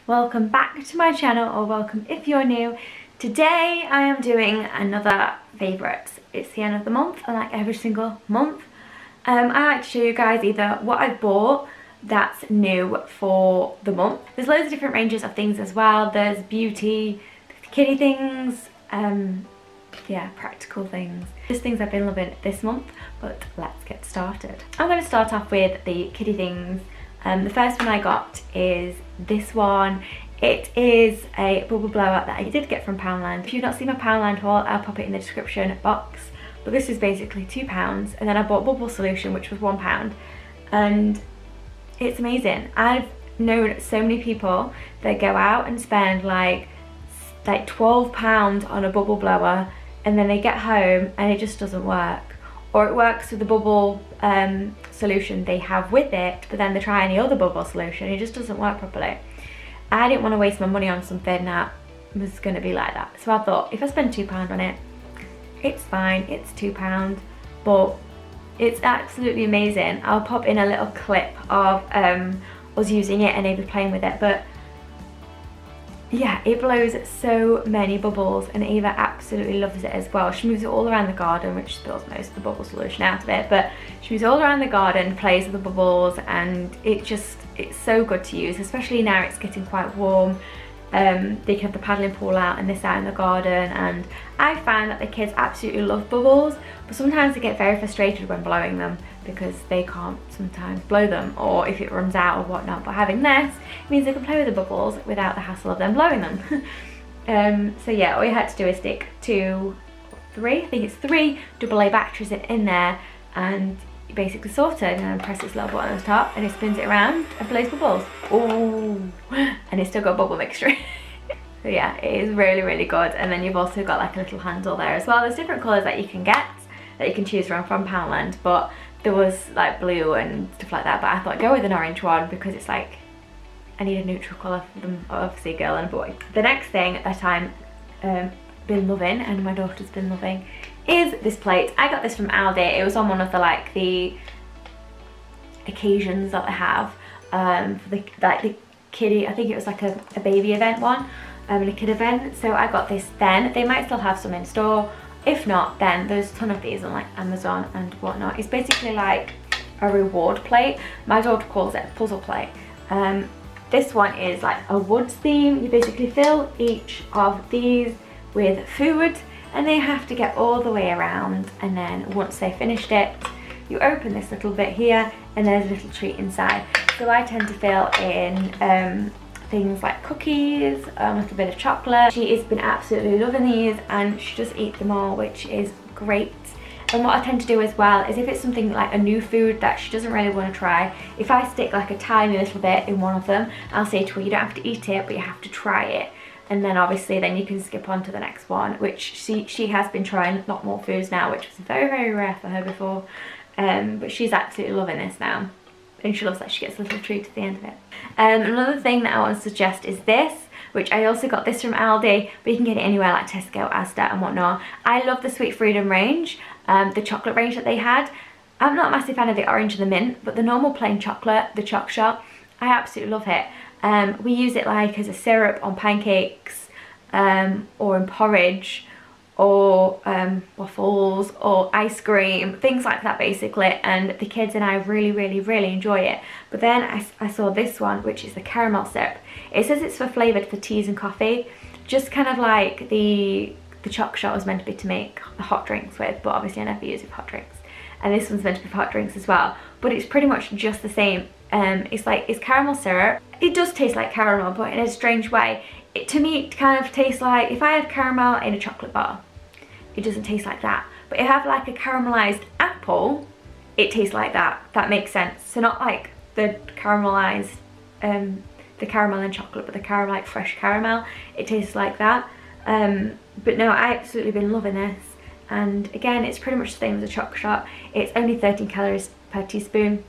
welcome back to my channel, or welcome if you're new. Today I am doing another favourites. It's the end of the month, and like every single month I like to show you guys either what I've bought that's new for the month. There's loads of different ranges of things as well. There's beauty, kiddie things, yeah, practical things. Just things I've been loving this month, but let's get started. I'm going to start off with the kiddie things. The first one I got is this one. It is a bubble blower that I did get from Poundland. If you've not seen my Poundland haul, I'll pop it in the description box. But this is basically £2, and then I bought Bubble Solution, which was £1, and it's amazing. I've known so many people that go out and spend like £12 on a bubble blower, and then they get home and it just doesn't work. Or it works with the bubble solution they have with it, but then they try any other bubble solution, it just doesn't work properly. I didn't want to waste my money on something that was going to be like that, so I thought if I spend £2 on it, it's fine, it's £2, but it's absolutely amazing. I'll pop in a little clip of us using it and Ava playing with it, but yeah, it blows so many bubbles, and Ava absolutely loves it as well. She moves it all around the garden, which spills most of the bubble solution out of it, but she moves it all around the garden, plays with the bubbles, and it's so good to use, especially now it's getting quite warm. They can have the paddling pool out and this out in the garden, and I find that the kids absolutely love bubbles, but sometimes they get very frustrated when blowing them because they can't sometimes blow them, or if it runs out or whatnot. But having this means they can play with the bubbles without the hassle of them blowing them. So yeah, all you had to do is stick I think it's three AA batteries in there, and you basically sort it, and then press this little button on the top and it spins it around and blows bubbles. Oh, and it's still got bubble mixture. So yeah, it is really, really good. And then you've also got like a little handle there as well. There's different colours that you can get, that you can choose from Poundland, but there was like blue and stuff like that, but I thought go with an orange one because it's like, I need a neutral colour for them, obviously a girl and a boy. The next thing that I'm been loving, and my daughter's been loving, is this plate. I got this from Aldi. It was on one of the occasions that they have for the kiddie, I think it was like a baby event one, and a kid event, so I got this then. They might still have some in store. If not, then there's a ton of these on like Amazon and whatnot. It's basically like a reward plate. My daughter calls it a puzzle plate. This one is like a woods theme. You basically fill each of these with food, and they have to get all the way around, and then once they've finished it, you open this little bit here and there's a little treat inside. So I tend to fill in things like cookies, a little bit of chocolate. She has been absolutely loving these, and she just eats them all, which is great. And what I tend to do as well is if it's something like a new food that she doesn't really want to try, if I stick like a tiny little bit in one of them, I'll say to her, you don't have to eat it, but you have to try it. And then obviously then you can skip on to the next one, which she has been trying a lot more foods now, which was very, very rare for her before. But she's absolutely loving this now, and she loves that she gets a little treat at the end of it. Another thing that I want to suggest is this, which I also got this from Aldi, but you can get it anywhere like Tesco, Asda and whatnot. I love the Sweet Freedom range, the chocolate range that they had. I'm not a massive fan of the orange and the mint, but the normal plain chocolate, the Choc Shot, I absolutely love it. We use it like as a syrup on pancakes, or in porridge, or waffles, or ice cream, things like that basically, and the kids and I really, really, really enjoy it. But then I saw this one, which is the caramel syrup. It says it's flavoured for teas and coffee, just kind of like the Choc Shot was meant to be to make the hot drinks with, but obviously I never use it for hot drinks. And this one's meant to be for hot drinks as well, but it's pretty much just the same. It's caramel syrup. It does taste like caramel, but in a strange way. To me, it kind of tastes like if I have caramel in a chocolate bar, it doesn't taste like that. But if I have like a caramelized apple, it tastes like that. That makes sense. So not like the caramelized, the caramel and chocolate, but the caramel, like fresh caramel, it tastes like that. But no, I absolutely been loving this. And again, it's pretty much the same as a Choc Shot. It's only 13 calories per teaspoon.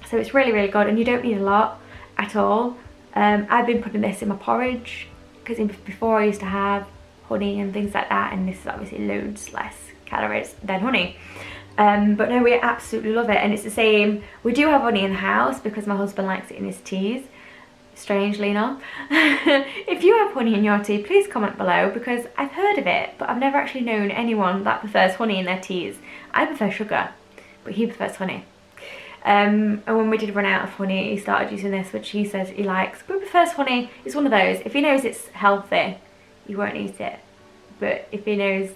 So it's really, really good, and you don't need a lot at all. I've been putting this in my porridge, because before I used to have honey and things like that, and this is obviously loads less calories than honey. But no, we absolutely love it, and it's the same. We do have honey in the house because my husband likes it in his teas. strangely enough. If you have honey in your tea, please comment below, because I've heard of it, but I've never actually known anyone that prefers honey in their teas. I prefer sugar, but he prefers honey. And when we did run out of honey, he started using this, which he says he likes, but prefers honey. It's one of those, if he knows it's healthy, he won't eat it. But if he knows,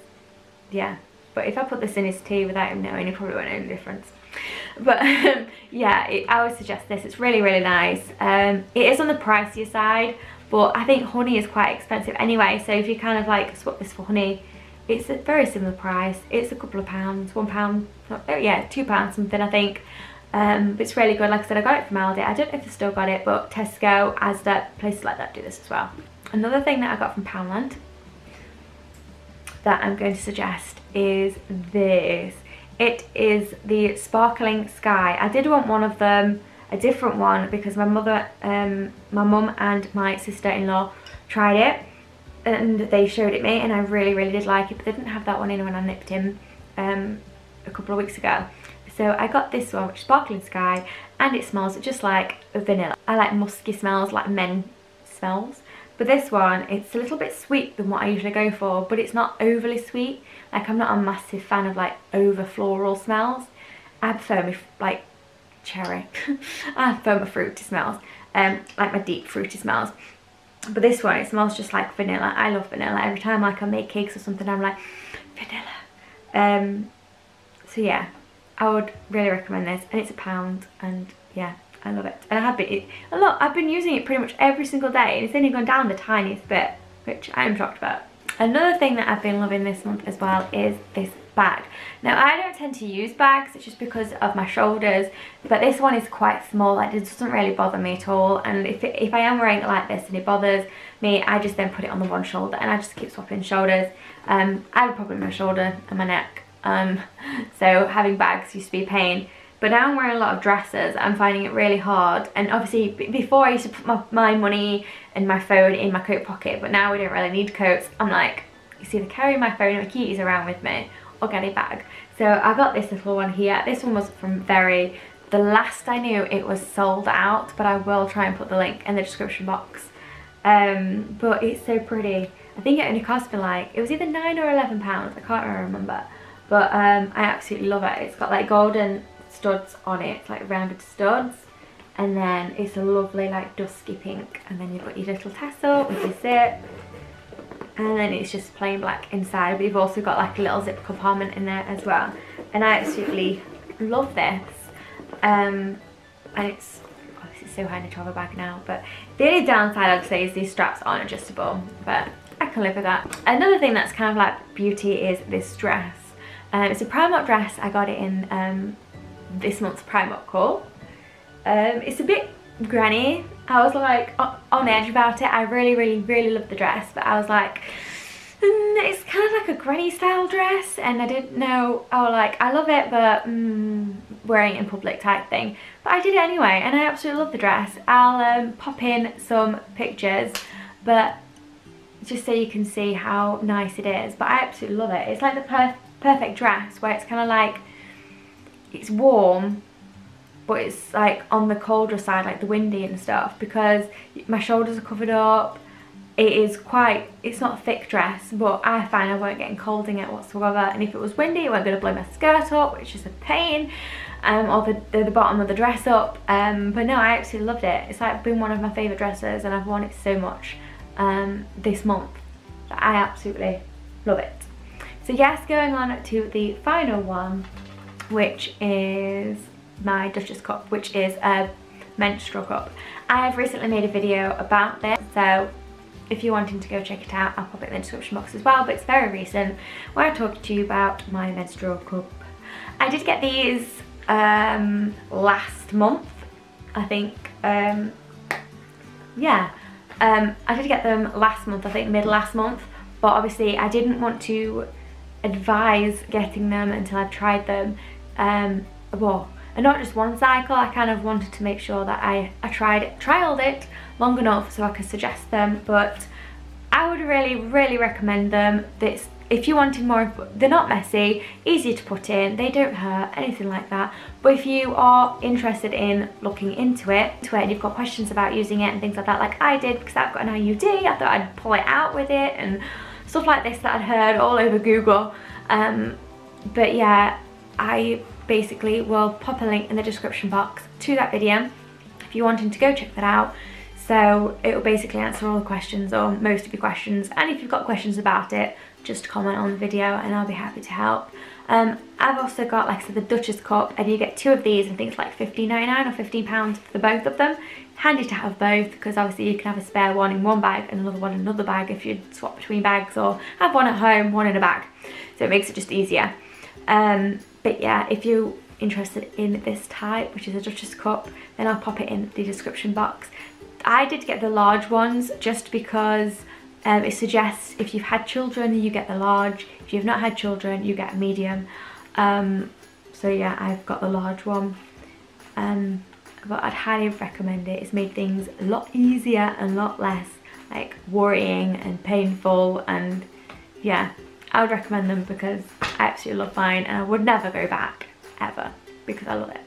yeah. But if I put this in his tea without him knowing, he probably won't know the difference. But yeah, I would suggest this. It's really, really nice. It is on the pricier side, but I think honey is quite expensive anyway. So if you kind of like swap this for honey, it's a very similar price. It's a couple of pounds, £1, oh yeah, £2 something, I think. But it's really good. Like I said, I got it from Aldi. I don't know if they still got it, but Tesco, Asda, places like that do this as well. Another thing that I got from Poundland that I'm going to suggest is this. It is the Sparkling Sky. I did want one of them, a different one, because my mother, my mum and my sister-in-law tried it and they showed it me, and I really, really did like it, but they didn't have that one in when I nipped him a couple of weeks ago. So I got this one, which is Sparkling Sky, and it smells just like vanilla. I like musky smells, like men smells. But this one, it's a little bit sweet than what I usually go for, but it's not overly sweet. Like, I'm not a massive fan of like over floral smells. I prefer like cherry. I prefer my fruity smells, like my deep fruity smells. But this one, it smells just like vanilla. I love vanilla. Every time like I make cakes or something, I'm like, vanilla. So yeah, I would really recommend this, and it's £1, and yeah, I love it. And I have been I've been using it pretty much every single day, and it's only gone down the tiniest bit, which I am shocked about. Another thing that I've been loving this month as well is this bag. Now, I don't tend to use bags, it's just because of my shoulders, but this one is quite small. Like, it doesn't really bother me at all, and if I am wearing it like this and it bothers me, I just then put it on the one shoulder and I just keep swapping shoulders. I have a problem with my shoulder and my neck, so having bags used to be a pain. But now I'm wearing a lot of dresses, I'm finding it really hard. And obviously before I used to put my money and my phone in my coat pocket, but now we don't really need coats. I'm like, it's either carry my phone and my keys around with me or get a bag. So I got this little one here. This one was from Very. The last I knew it was sold out, but I will try and put the link in the description box. But it's so pretty. I think it only cost me like, it was either £9 or £11, I can't really remember. But I absolutely love it. It's got like golden studs on it, it's like rounded studs, and then it's a lovely like dusky pink, and then you've got your little tassel with your zip, and then it's just plain black inside, but you've also got like a little zip compartment in there as well. And I absolutely love this. And it's, oh, this is so handy to have a bag now, but the only downside I'd say is these straps aren't adjustable, but I can live with that. Another thing that's kind of like beauty is this dress. It's a Primark dress. I got it in this month's Primark haul. It's a bit granny. I was like on edge about it. I really love the dress, but I was like, it's kind of like a granny style dress, and I didn't know, I was like, I love it, but wearing it in public type thing. But I did it anyway, and I absolutely love the dress. I'll pop in some pictures, but just so you can see how nice it is. But I absolutely love it. It's like the perfect dress where it's kind of like, it's warm, but it's like on the colder side, like the windy and stuff, because my shoulders are covered up. It is quite, it's not a thick dress, but I find I won't get cold in it whatsoever. And if it was windy, it won't going to blow my skirt up, which is a pain, or the bottom of the dress up. But no, I absolutely loved it. It's like been one of my favourite dresses, and I've worn it so much this month that I absolutely love it. So yes, going on to the final one, which is my Duchess cup, which is a menstrual cup. I've recently made a video about this, so if you're wanting to go check it out, I'll pop it in the description box as well, but it's very recent, where I talked to you about my menstrual cup. I did get these last month, I think. Yeah, I did get them last month, I think mid last month, but obviously I didn't want to advise getting them until I've tried them. Well, and not just one cycle. I kind of wanted to make sure that I trialed it long enough so I could suggest them. But I would really recommend them. It's if you wanted more, they're not messy, easy to put in, they don't hurt, anything like that. But if you are interested in looking into it and you've got questions about using it and things like that, like I did, because I've got an IUD, I thought I'd pull it out with it and stuff like this that I'd heard all over Google. But yeah, I basically will pop a link in the description box to that video if you're wanting to go check that out. So it will basically answer all the questions, or most of your questions, and if you've got questions about it, just comment on the video and I'll be happy to help. I've also got, like I said, the Duchess cup, and you get 2 of these. I think it's like £15.99 or £15 for both of them. Handy to have both, because obviously you can have a spare one in one bag and another one in another bag if you swap between bags, or have one at home, one in a bag. So it makes it just easier. But yeah, if you're interested in this type, which is a Duchess cup, then I'll pop it in the description box. I did get the large ones just because it suggests if you've had children, you get the large. If you've not had children, you get a medium. So yeah, I've got the large one. But I'd highly recommend it. It's made things a lot easier and a lot less like worrying and painful, and yeah, I would recommend them because I absolutely love mine, and I would never go back ever because I love it.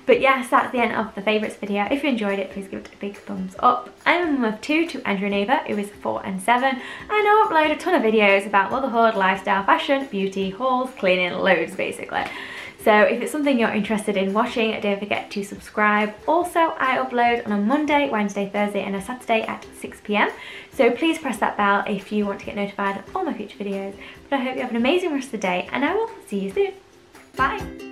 But yes, that's the end of the favourites video. If you enjoyed it, please give it a big thumbs up. I'm a mum of 2 to Andrew and Ava, who is 4 and 7, and I upload a ton of videos about motherhood, lifestyle, fashion, beauty, hauls, cleaning, loads basically. So if it's something you're interested in watching, don't forget to subscribe. Also, I upload on a Monday, Wednesday, Thursday and a Saturday at 6 PM. So please press that bell if you want to get notified of all my future videos. But I hope you have an amazing rest of the day, and I will see you soon. Bye!